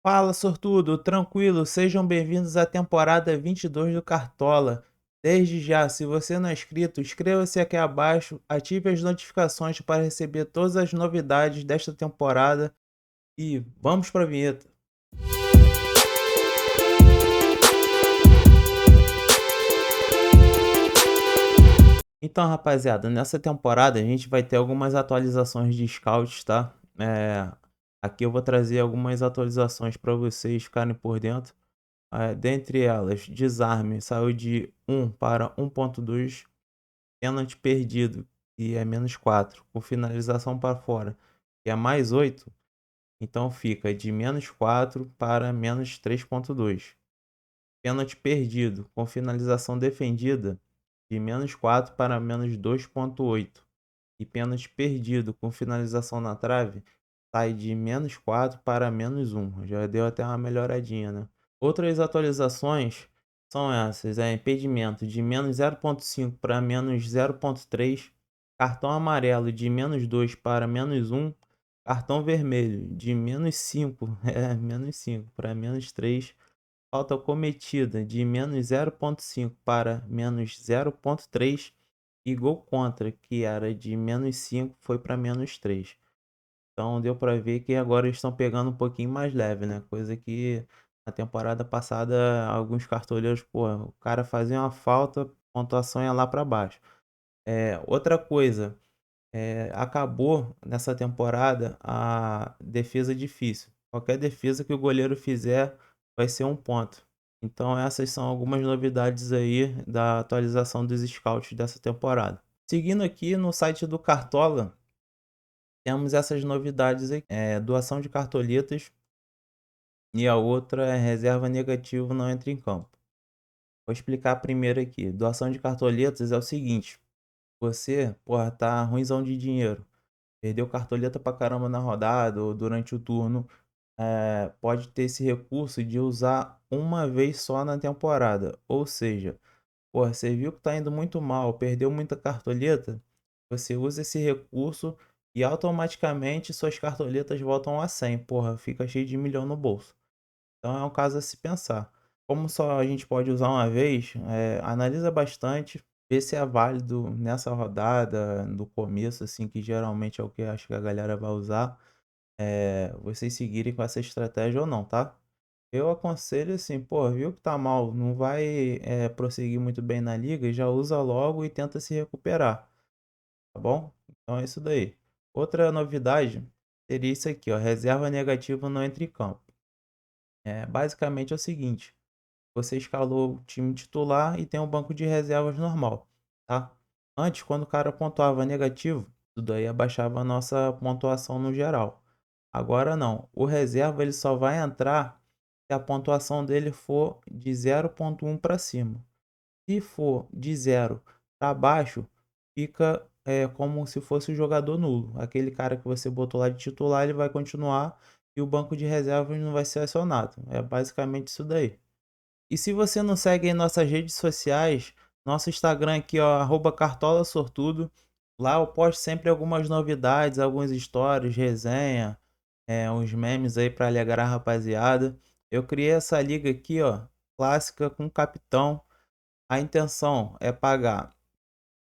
Fala, sortudo, tranquilo, sejam bem-vindos à temporada 22 do Cartola. Desde já, se você não é inscrito, inscreva-se aqui abaixo, ative as notificações para receber todas as novidades desta temporada e vamos para a vinheta. Então, rapaziada, nessa temporada a gente vai ter algumas atualizações de scouts, tá? Aqui eu vou trazer algumas atualizações para vocês ficarem por dentro. Dentre elas, desarme saiu de 1 para 1.2, pênalti perdido, que é -4, com finalização para fora, que é +8, então fica de -4 para -3.2. Pênalti perdido, com finalização defendida, de -4 para -2.8. E pênalti perdido, com finalização na trave, sai de -4 para -1. Já deu até uma melhoradinha, né? Outras atualizações são essas: impedimento de -0.5 para -0.3, cartão amarelo de -2 para -1, cartão vermelho de -5, -5 para -3, falta cometida de -0.5 para -0.3 e gol contra, que era de -5, foi para -3. Então deu para ver que agora eles estão pegando um pouquinho mais leve, né? Coisa que na temporada passada alguns cartoleiros, pô, o cara fazia uma falta, pontuação ia lá para baixo. Outra coisa, acabou nessa temporada a defesa difícil. Qualquer defesa que o goleiro fizer vai ser um ponto. Então essas são algumas novidades aí da atualização dos scouts dessa temporada. Seguindo aqui no site do Cartola, temos essas novidades aqui. Doação de cartoletas e a outra é reserva negativo não entra em campo. Vou explicar primeiro aqui. Doação de cartoletas é o seguinte: você, porra, tá ruimzão de dinheiro, perdeu cartoleta pra caramba na rodada ou durante o turno, pode ter esse recurso de usar uma vez só na temporada. Ou seja, porra, você viu que tá indo muito mal, perdeu muita cartoleta, você usa esse recurso e automaticamente suas cartoletas voltam a 100. Porra, fica cheio de milhão no bolso. Então é um caso a se pensar. Como só a gente pode usar uma vez, analisa bastante, vê se é válido nessa rodada, no começo, assim, que geralmente é o que eu acho que a galera vai usar, vocês seguirem com essa estratégia ou não, tá? Eu aconselho assim, pô, viu que tá mal, não vai prosseguir muito bem na liga, já usa logo e tenta se recuperar, tá bom? Então é isso daí. Outra novidade seria isso aqui, ó, reserva negativa não entra em campo. Basicamente é o seguinte: você escalou o time titular e tem um banco de reservas normal, tá? Antes, quando o cara pontuava negativo, isso daí abaixava a nossa pontuação no geral. Agora não, o reserva ele só vai entrar se a pontuação dele for de 0.1 para cima. Se for de 0 para baixo, fica como se fosse o jogador nulo. Aquele cara que você botou lá de titular, ele vai continuar e o banco de reservas não vai ser acionado. É basicamente isso daí. E se você não segue em nossas redes sociais, nosso Instagram aqui, ó, @cartolasortudo. Lá eu posto sempre algumas novidades, alguns stories, resenha, uns memes aí para alegrar a rapaziada. Eu criei essa liga aqui, ó, clássica com capitão. A intenção é pagar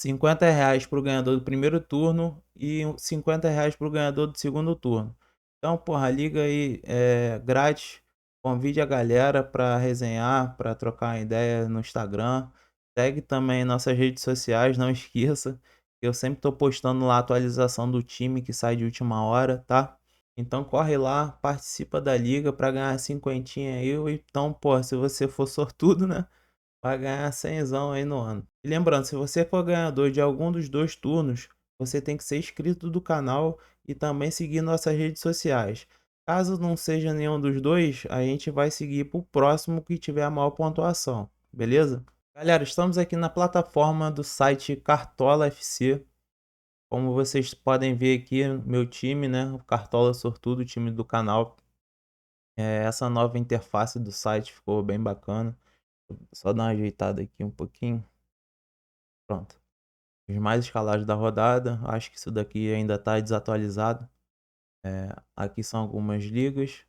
R$ 50 para o ganhador do primeiro turno e R$ 50 para o ganhador do segundo turno. Então, porra, liga aí, grátis. Convide a galera para resenhar, para trocar ideia no Instagram. Segue também nossas redes sociais, não esqueça. Eu sempre tô postando lá a atualização do time que sai de última hora, tá? Então corre lá, participa da liga para ganhar cinquentinha aí. Ou então, pô, se você for sortudo, né? Vai ganhar 100zão aí no ano. E lembrando, se você for ganhador de algum dos dois turnos, você tem que ser inscrito do canal e também seguir nossas redes sociais. Caso não seja nenhum dos dois, a gente vai seguir para o próximo que tiver a maior pontuação, beleza? Galera, estamos aqui na plataforma do site Cartola FC. Como vocês podem ver aqui, meu time, né? O Cartola Sortudo, o time do canal. Essa nova interface do site ficou bem bacana. Só dar uma ajeitada aqui um pouquinho. Pronto. Os mais escalados da rodada. Acho que isso daqui ainda está desatualizado. Aqui são algumas ligas.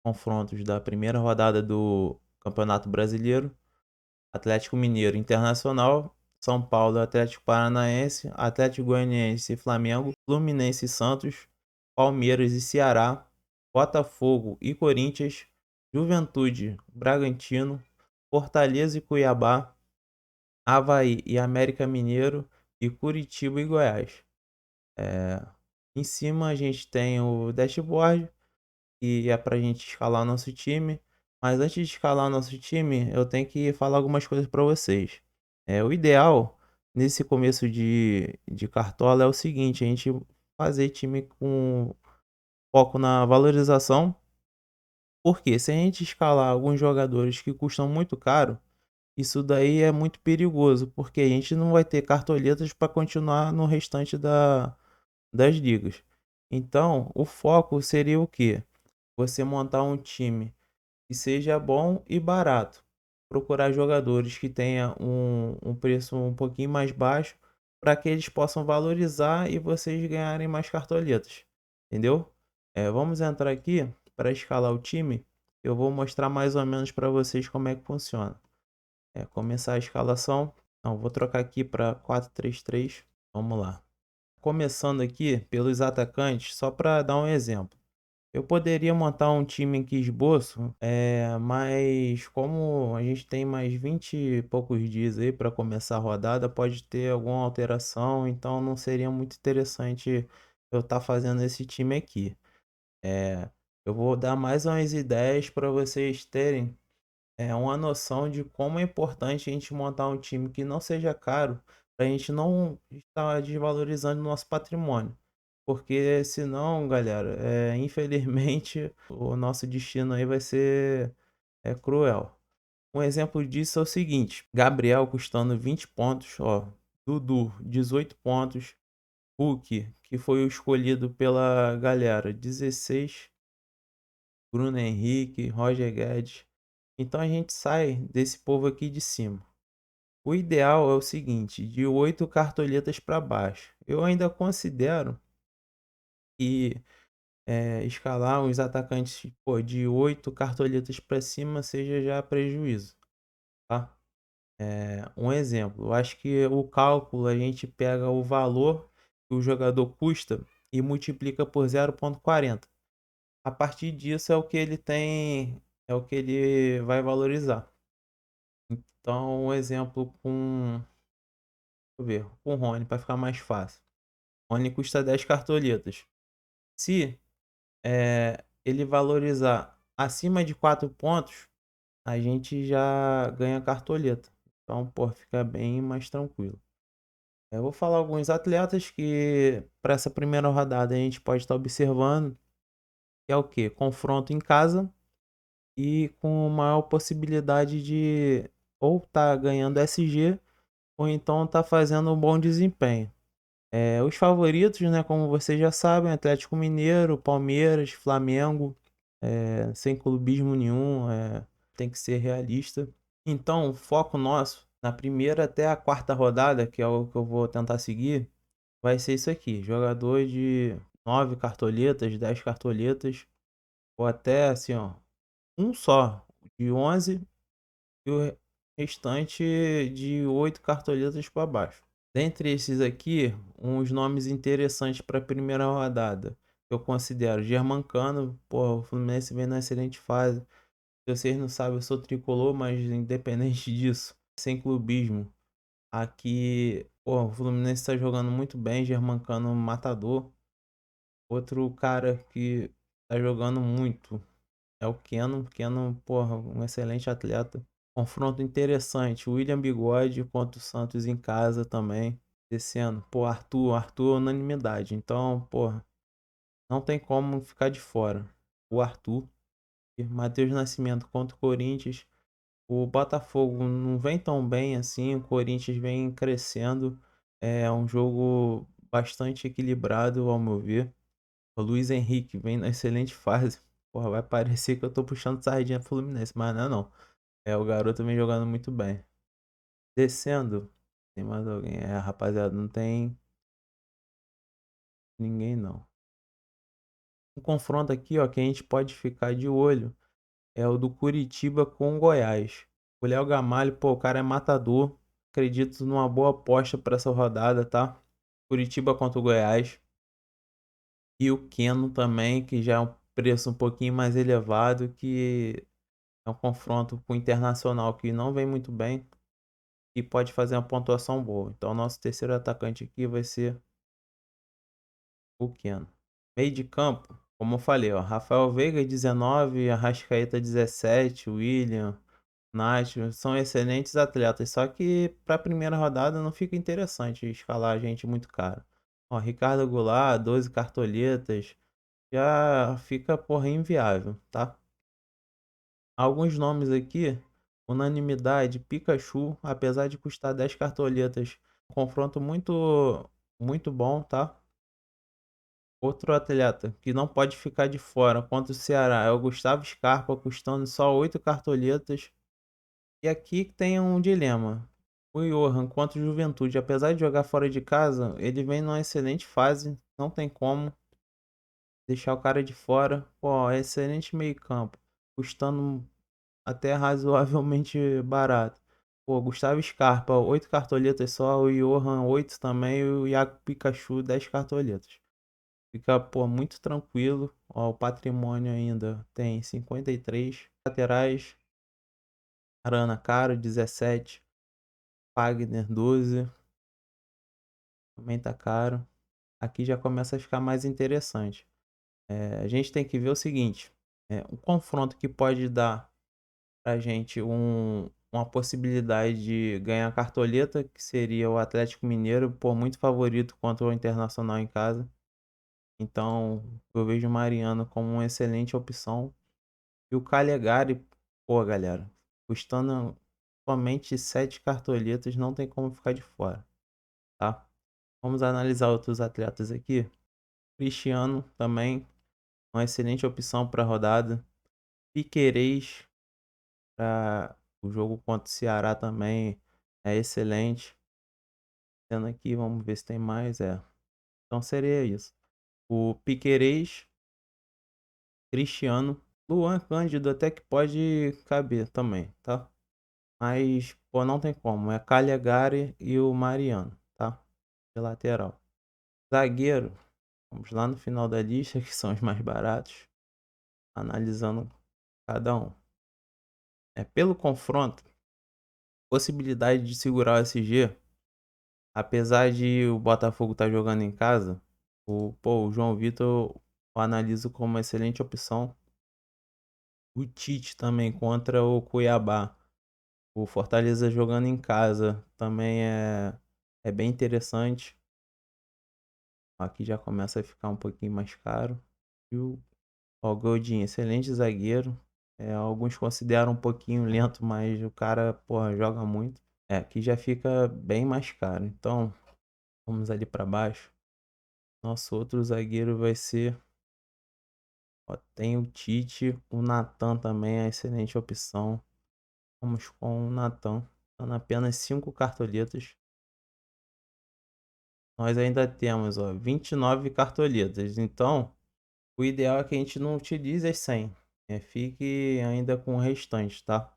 confrontos da primeira rodada do Campeonato Brasileiro: Atlético Mineiro e Internacional, São Paulo e Atlético Paranaense, Atlético Goianiense e Flamengo, Fluminense e Santos, Palmeiras e Ceará, Botafogo e Corinthians, Juventude, Bragantino, Fortaleza e Cuiabá, Avaí e América Mineiro e Curitiba e Goiás. Em cima a gente tem o dashboard, que é pra gente escalar o nosso time. Mas antes de escalar o nosso time, eu tenho que falar algumas coisas para vocês. O ideal nesse começo de cartola é o seguinte: a gente fazer time com foco na valorização. Porque se a gente escalar alguns jogadores que custam muito caro, isso daí é muito perigoso, porque a gente não vai ter cartoletas para continuar no restante das ligas. Então, o foco seria o quê? Você montar um time que seja bom e barato. Procurar jogadores que tenham um preço um pouquinho mais baixo para que eles possam valorizar e vocês ganharem mais cartoletas. Entendeu? Vamos entrar aqui para escalar o time. Eu vou mostrar mais ou menos para vocês como é que funciona. Começar a escalação. Não, vou trocar aqui para 4-3-3. Vamos lá. Começando aqui pelos atacantes, só para dar um exemplo. Eu poderia montar um time aqui esboço, mas como a gente tem mais 20 e poucos dias aí para começar a rodada, pode ter alguma alteração, então não seria muito interessante eu estar fazendo esse time aqui. Eu vou dar mais umas ideias para vocês terem uma noção de como é importante a gente montar um time que não seja caro, para a gente não estar desvalorizando o nosso patrimônio. Porque senão, galera, infelizmente o nosso destino aí vai ser cruel. Um exemplo disso é o seguinte: Gabriel custando 20 pontos, ó, Dudu 18 pontos, Hulk, que foi o escolhido pela galera, 16, Bruno Henrique, Roger Guedes. Então a gente sai desse povo aqui de cima. O ideal é o seguinte: de 8 cartoletas para baixo. Eu ainda considero que escalar os atacantes, pô, de 8 cartoletas para cima seja já prejuízo, tá? Um exemplo, eu acho que o cálculo, a gente pega o valor que o jogador custa e multiplica por 0,40. A partir disso é o que ele tem, é o que ele vai valorizar. Então, um exemplo deixa eu ver, com o Rony, para ficar mais fácil. O Rony custa 10 cartoletas. Se ele valorizar acima de 4 pontos, a gente já ganha cartoleta. Então, pô, fica bem mais tranquilo. Eu vou falar alguns atletas que para essa primeira rodada a gente pode estar observando, que é o que? Confronto em casa e com maior possibilidade de ou tá ganhando SG ou então tá fazendo um bom desempenho. Os favoritos, né, como vocês já sabem: Atlético Mineiro, Palmeiras, Flamengo, sem clubismo nenhum, tem que ser realista. Então, o foco nosso, na primeira até a quarta rodada, que é o que eu vou tentar seguir, vai ser isso aqui: jogador de 9 cartoletas, 10 cartoletas, ou até assim, ó, um só de 11 e o restante de 8 cartoletas para baixo. Dentre esses aqui, uns nomes interessantes para a primeira rodada, eu considero Germancano. Pô, o Fluminense vem na excelente fase. Se vocês não sabem, eu sou tricolor, mas independente disso, sem clubismo, aqui, pô, o Fluminense está jogando muito bem. Germancano, matador. Outro cara que tá jogando muito é o Keno. Keno, porra, um excelente atleta. Confronto interessante: William Bigode contra o Santos em casa também. Descendo. Pô, Arthur é unanimidade. Então, porra, não tem como ficar de fora. O Arthur. E Matheus Nascimento contra o Corinthians. O Botafogo não vem tão bem assim. O Corinthians vem crescendo. É um jogo bastante equilibrado, ao meu ver. O Luiz Henrique vem na excelente fase. Porra, vai parecer que eu tô puxando sardinha pro Fluminense, mas não é não. O garoto vem jogando muito bem. Descendo. Tem mais alguém? Rapaziada, não tem ninguém não. Um confronto aqui, ó, que a gente pode ficar de olho é o do Curitiba com o Goiás. O Léo Gamalho, pô, o cara é matador. Acredito numa boa aposta para essa rodada, tá? Curitiba contra o Goiás. E o Keno também, que já é um preço um pouquinho mais elevado, que é um confronto com o Internacional que não vem muito bem e pode fazer uma pontuação boa. Então, nosso terceiro atacante aqui vai ser o Keno. Meio de campo, como eu falei, ó, Rafael Veiga 19, Arrascaeta 17, William, Nacho, são excelentes atletas, só que para a primeira rodada não fica interessante escalar gente muito cara. Ó, Ricardo Goulart, 12 cartoletas, já fica, porra, inviável, tá? Alguns nomes aqui, unanimidade, Pikachu, apesar de custar 10 cartoletas, um confronto muito bom, tá? Outro atleta que não pode ficar de fora contra o Ceará é o Gustavo Scarpa, custando só 8 cartoletas. E aqui tem um dilema. O Johan contra o Juventude, apesar de jogar fora de casa, ele vem numa excelente fase, não tem como deixar o cara de fora. Pô, é excelente meio-campo, custando até razoavelmente barato. Pô, Gustavo Scarpa, 8 cartoletas só, o Johan 8 também, e o Iago Pikachu 10 cartoletas. Fica, pô, muito tranquilo. Ó, o patrimônio ainda tem 53 laterais. Arana Caro, 17. Fagner, 12. Também tá caro. Aqui já começa a ficar mais interessante. A gente tem que ver o seguinte: um confronto que pode dar pra gente uma possibilidade de ganhar a cartoleta, que seria o Atlético Mineiro, por muito favorito contra o Internacional em casa. Então, eu vejo o Mariano como uma excelente opção. E o Calegari, pô, galera, custando somente 7 cartoletas, não tem como ficar de fora, tá? Vamos analisar outros atletas aqui. Cristiano também, uma excelente opção para a rodada. Piquerez para o jogo contra o Ceará também é excelente. Tendo aqui, vamos ver se tem mais. Então seria isso. O Piquerez, Cristiano, Luan Cândido até que pode caber também, tá? Mas, pô, não tem como. É Calegari e o Mariano, tá? De lateral. Zagueiro. Vamos lá no final da lista, que são os mais baratos. Analisando cada um. Pelo confronto, possibilidade de segurar o SG. Apesar de o Botafogo estar jogando em casa, o João Vitor eu analiso como uma excelente opção. O Tite também contra o Cuiabá. O Fortaleza jogando em casa também é bem interessante. Aqui já começa a ficar um pouquinho mais caro. E o Godinho, excelente zagueiro. Alguns consideram um pouquinho lento, mas o cara, porra, joga muito. Aqui já fica bem mais caro. Então, vamos ali para baixo. Nosso outro zagueiro vai ser. Ó, tem o Tite, o Natan também é excelente opção. Vamos com o Natan. Dando apenas 5 cartoletas. Nós ainda temos, ó, 29 cartoletas. Então, o ideal é que a gente não utilize as 100. Fique ainda com o restante, tá?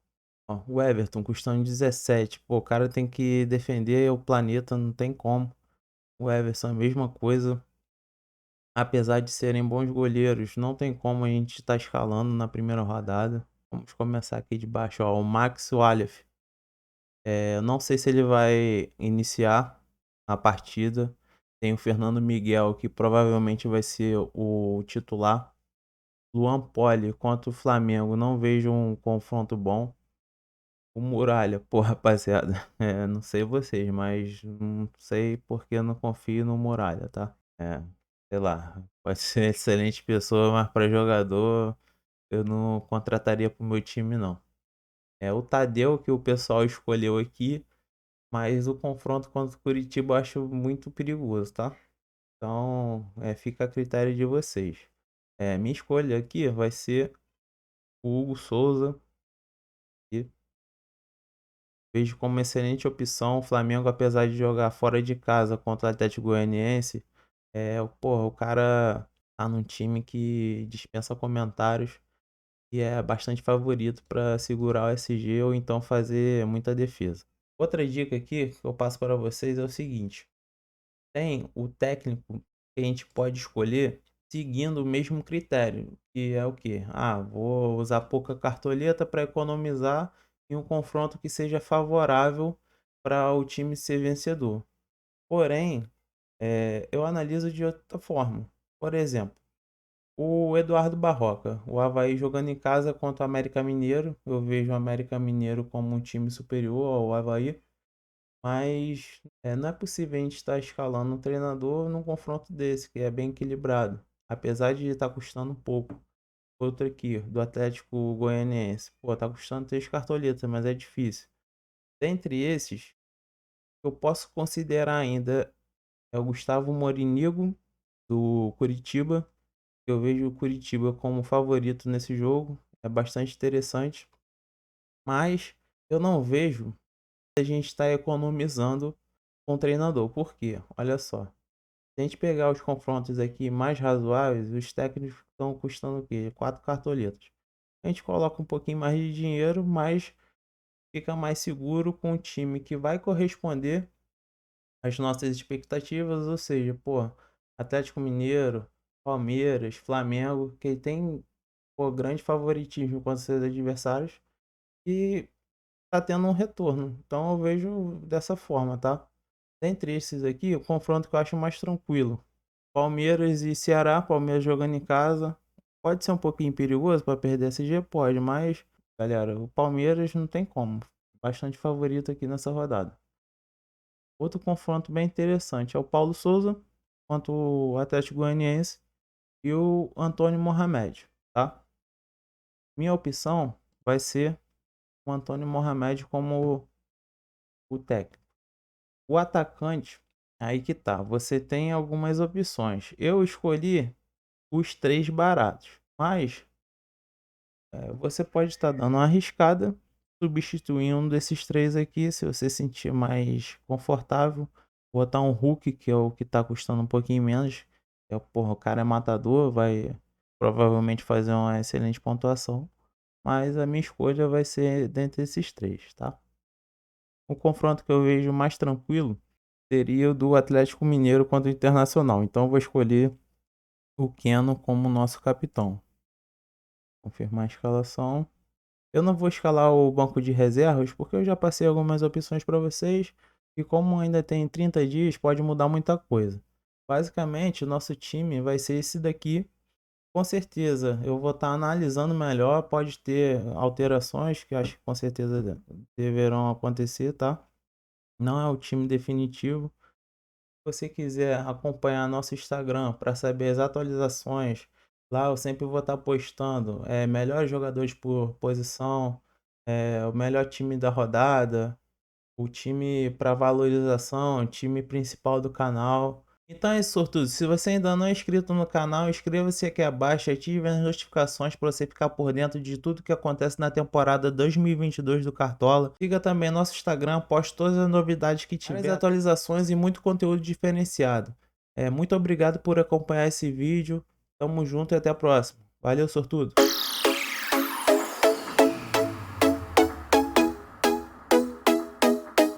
Ó, o Everton custando 17. Pô, o cara tem que defender o planeta, não tem como. O Everton, a mesma coisa. Apesar de serem bons goleiros, não tem como a gente estar escalando na primeira rodada. Vamos começar aqui de baixo, ó, o Max Wallace. Não sei se ele vai iniciar a partida. Tem o Fernando Miguel, que provavelmente vai ser o titular. Luan Poli contra o Flamengo, não vejo um confronto bom. O Muralha, pô, rapaziada, não sei vocês, mas não sei porque eu não confio no Muralha, tá? Sei lá, pode ser excelente pessoa, mas para jogador eu não contrataria pro meu time, não. É o Tadeu que o pessoal escolheu aqui, mas o confronto contra o Curitiba eu acho muito perigoso, tá? Então, fica a critério de vocês. Minha escolha aqui vai ser o Hugo Souza, que vejo como uma excelente opção. O Flamengo, apesar de jogar fora de casa contra o Atlético Goianiense, porra, o cara tá num time que dispensa comentários. e é bastante favorito para segurar o SG ou então fazer muita defesa. Outra dica aqui que eu passo para vocês é o seguinte: tem o técnico que a gente pode escolher seguindo o mesmo critério, que é o quê? Ah, vou usar pouca cartoleta para economizar em um confronto que seja favorável para o time ser vencedor. Porém, eu analiso de outra forma. Por exemplo, o Eduardo Barroca, o Avaí jogando em casa contra o América Mineiro. Eu vejo o América Mineiro como um time superior ao Avaí, mas não é possível a gente estar escalando um treinador num confronto desse, que é bem equilibrado. Apesar de estar custando um pouco. Outro aqui, do Atlético Goianiense. Pô, tá custando 3 cartoletas, mas é difícil. Dentre esses, eu posso considerar ainda é o Gustavo Morinigo, do Curitiba. Eu vejo o Curitiba como favorito nesse jogo. É bastante interessante. Mas eu não vejo a gente está economizando com o treinador. Por quê? Olha só. Se a gente pegar os confrontos aqui mais razoáveis, os técnicos estão custando o quê? 4 cartoletas. A gente coloca um pouquinho mais de dinheiro, mas fica mais seguro com o time que vai corresponder às nossas expectativas. Ou seja, pô, Atlético Mineiro, Palmeiras, Flamengo, que tem, pô, grande favoritismo contra seus adversários e tá tendo um retorno. Então eu vejo dessa forma, tá? Dentre esses aqui, o confronto que eu acho mais tranquilo. Palmeiras e Ceará, Palmeiras jogando em casa. Pode ser um pouquinho perigoso para perder SG? Pode, mas, galera, o Palmeiras não tem como. Bastante favorito aqui nessa rodada. Outro confronto bem interessante é o Paulo Souza contra o Atlético Goianiense e o Antônio Mohamed, tá? Minha opção vai ser o Antônio Mohamed como o técnico. O atacante, aí que tá. Você tem algumas opções. Eu escolhi os três baratos, mas você pode estar dando uma arriscada, substituir um desses três aqui, se você sentir mais confortável. Botar um Hulk, que é o que está custando um pouquinho menos. Porra, o cara é matador, vai provavelmente fazer uma excelente pontuação. Mas a minha escolha vai ser dentre esses três, tá? O confronto que eu vejo mais tranquilo seria o do Atlético Mineiro contra o Internacional. Então eu vou escolher o Keno como nosso capitão. Confirmar a escalação. Eu não vou escalar o banco de reservas porque eu já passei algumas opções para vocês e como ainda tem 30 dias pode mudar muita coisa. Basicamente, o nosso time vai ser esse daqui. Com certeza, eu vou estar analisando melhor, pode ter alterações que acho que com certeza deverão acontecer, tá? Não é o time definitivo. Se você quiser acompanhar nosso Instagram para saber as atualizações, lá eu sempre vou estar postando melhores jogadores por posição, o melhor time da rodada, o time para valorização, o time principal do canal. Então é isso, sortudo. Se você ainda não é inscrito no canal, inscreva-se aqui abaixo, ative as notificações para você ficar por dentro de tudo que acontece na temporada 2022 do Cartola. Siga também nosso Instagram, posto todas as novidades que tiver, várias atualizações e muito conteúdo diferenciado. Muito obrigado por acompanhar esse vídeo. Tamo junto e até a próxima. Valeu, sortudo!